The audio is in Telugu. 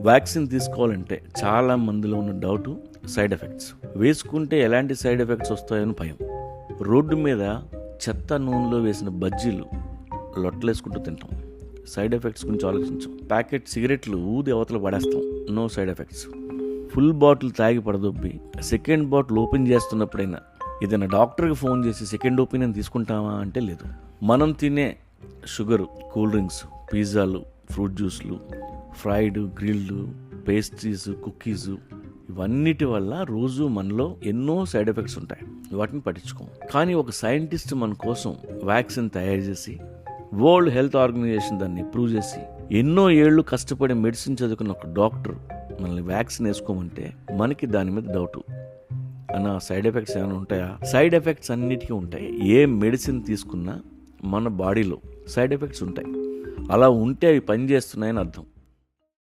వ్యాక్సిన్ తీసుకోవాలంటే చాలా మందిలో ఉన్న డౌట్ సైడ్ ఎఫెక్ట్స్. వేసుకుంటే ఎలాంటి సైడ్ ఎఫెక్ట్స్ వస్తాయని భయం. రోడ్డు మీద చెత్త నూనెలో వేసిన బజ్జీలు లొట్టలేసుకుంటూ తింటాం. సైడ్ ఎఫెక్ట్స్ గురించి ఆలోచించాం. ప్యాకెట్ సిగరెట్లు ఊది అవతల పడేస్తాం. No side effects. Full bottle తాగి పడదొబ్బి సెకండ్ బాటిల్ ఓపెన్ చేస్తున్నప్పుడైనా ఏదైనా డాక్టర్కి ఫోన్ చేసి సెకండ్ ఒపీనియన్ తీసుకుంటామా అంటే లేదు. మనం తినే షుగరు, కూల్ డ్రింక్స్, పిజ్జాలు, ఫ్రూట్ జ్యూస్లు, ఫ్రైడ్, గ్రిల్డ్, పేస్ట్రీస్, కుకీస్, ఇవన్నిటి వల్ల రోజు మనలో ఎన్నో సైడ్ ఎఫెక్ట్స్ ఉంటాయి. వాటిని పట్టించుకోం. కానీ ఒక సైంటిస్ట్ మన కోసం వ్యాక్సిన్ తయారు చేసి, వరల్డ్ హెల్త్ ఆర్గనైజేషన్ దాన్ని అప్రూవ్ చేసి, ఎన్నో ఏళ్ళు కష్టపడి మెడిసిన్ చదువుకున్న ఒక డాక్టర్ మనల్ని వ్యాక్సిన్ వేసుకోమంటే మనకి దాని మీద డౌట్. అన్న సైడ్ ఎఫెక్ట్స్ ఏమైనా ఉంటాయా? సైడ్ ఎఫెక్ట్స్ అన్నిటికీ ఉంటాయి. ఏ మెడిసిన్ తీసుకున్నా మన బాడీలో సైడ్ ఎఫెక్ట్స్ ఉంటాయి. అలా ఉంటే అవి పనిచేస్తున్నాయని అర్థం.